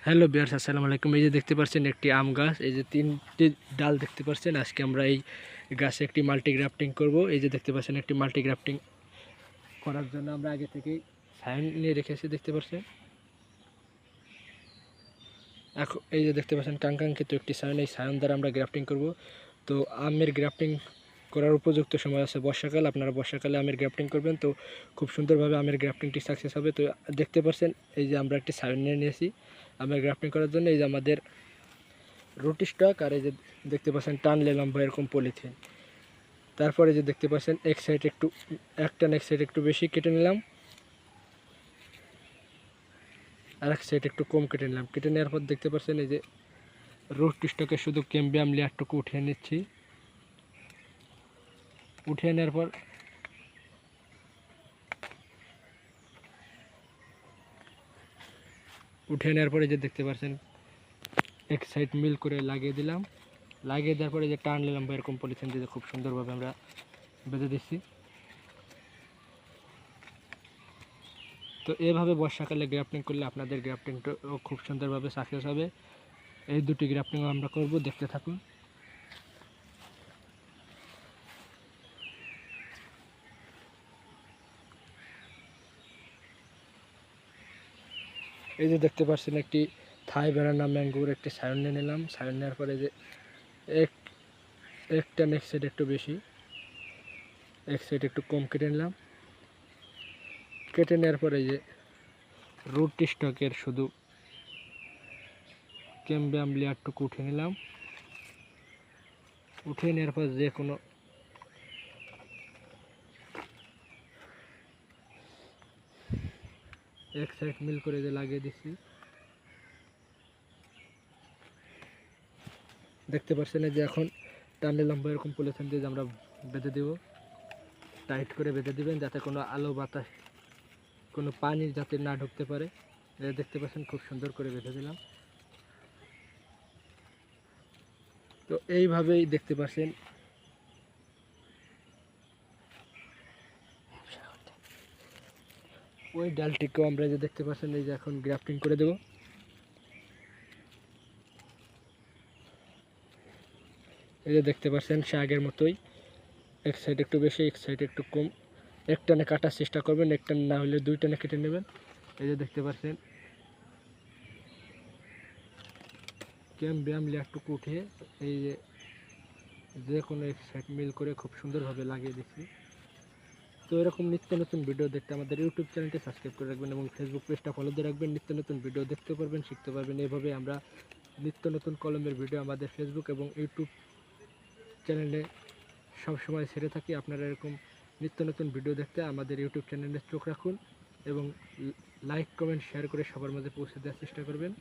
Hello বিয়ার্স, আসসালামু আলাইকুম। এই যে দেখতে পাচ্ছেন একটি আম গাছ, এই যে তিনটি ডাল দেখতে পাচ্ছেন। আজকে আমরা এই গাছে একটি মাল্টি গ্রাফটিং করব। এই যে দেখতে পাচ্ছেন একটি মাল্টি গ্রাফটিং করার জন্য আমরা আগে থেকেই সায়ন নিয়ে রেখেছি, দেখতে পাচ্ছেন। এখন এই যে দেখতে পাচ্ছেন কাঙ্ক্ষিত একটি সায়ন, এই সায়ন দ্বারা আমরা গ্রাফটিং করব। তো আমের গ্রাফটিং করার উপযুক্ত সময় আছে বর্ষাকাল। আপনারা বর্ষাকালে আমের গ্রাফটিং করবেন, তো খুব সুন্দরভাবে আমের গ্রাফটিংটি সাকসেস হবে। তো দেখতে পাচ্ছেন এই যে আমরা একটি সায়ন নিয়ে নিয়েছি আমের গ্রাফটিং করার জন্য। এই যে আমাদের রুটি স্টক, আর এই যে দেখতে পাচ্ছেন টানলে লম্বা এরকম পলিথিন। তারপরে যে দেখতে পাচ্ছেন এক সাইড একটু এক সাইড একটু বেশি কেটে নিলাম, আর এক সাইড একটু কম কেটে নিলাম। কেটে নেওয়ার পর দেখতে পাচ্ছেন এই যে রুটি স্টকে শুধু ক্যাম্বিয়াম লেয়ারটুকু উঠিয়ে নিচ্ছি। উঠিয়ে নেওয়ার পর পরে যে দেখতে পাচ্ছেন এক সাইড মিল করে লাগিয়ে দিলাম। লাগিয়ে দেওয়ার পরে যে টান নিলাম বা এরকম পলিথিন দিয়ে খুব সুন্দরভাবে আমরা বেঁধে দিচ্ছি। তো এভাবে বর্ষাকালে গ্রাফটিং করলে আপনাদের গ্রাফটিংটাও খুব সুন্দরভাবে সাকসেস হবে। এই দুটি গ্রাফটিং আমরা করব, দেখতে থাকুন। এই যে দেখতে পাচ্ছেন একটি থাই বেড়ানা ম্যাঙ্গোর একটি সায়ন নিয়ে নিলাম। সায়ন নেওয়ার পরে যে এক একটা এক সাইড একটু বেশি, এক সাইড একটু কম কেটে নিলাম। কেটে নেওয়ার পরে যে রুট স্টকের শুধু ক্যাম্বিয়াম লেয়ারটুকু উঠে নিলাম। উঠিয়ে নেওয়ার পর যে কোনো এক সাইড মিল করে যে লাগিয়ে দিচ্ছি। দেখতে পাচ্ছেন যে এখন টানে লম্বা এরকম পলিথিন দিয়ে আমরা বেঁধে দেব। টাইট করে বেঁধে দিবেন যাতে কোনো আলো বাতাস কোনো পানি যাতে না ঢুকতে পারে। এটা দেখতে পাচ্ছেন খুব সুন্দর করে বেঁধে দিলাম। তো এইভাবেই দেখতে পাচ্ছেন ওই ডালটিকেও আমরা যে দেখতে পাচ্ছেন এই যে এখন গ্রাফটিং করে দেব। এই যে দেখতে পাচ্ছেন সে আগের মতোই এক সাইড একটু বেশি এক সাইড একটু কম। এক টানে কাটার চেষ্টা করবেন, এক টানে না হলে দুই টানে কেটে নেবেন। এই যে দেখতে পাচ্ছেন ক্যাম্বিয়াম লেয়ারটুকু উঠিয়ে এই যে কোনো এক সাইড মিল করে খুব সুন্দরভাবে লাগিয়ে দিচ্ছি। তো এরকম নিত্য নতুন ভিডিও দেখতে আমাদের ইউটিউব চ্যানেলটি সাবস্ক্রাইব করে রাখবেন এবং ফেসবুক পেজটা ফলো দিয়ে রাখবেন। নিত্য নতুন ভিডিও দেখতে পারবেন, শিখতে পারবেন। এইভাবে আমরা নিত্য নতুন কলমের ভিডিও আমাদের ফেসবুক এবং ইউটিউব চ্যানেলে সবসময় ছেড়ে থাকি। আপনারা এরকম নিত্য নতুন ভিডিও দেখতে আমাদের ইউটিউব চ্যানেলে চোখ রাখুন এবং লাইক কমেন্ট শেয়ার করে সবার মাঝে পৌঁছে দেওয়ার চেষ্টা করবেন।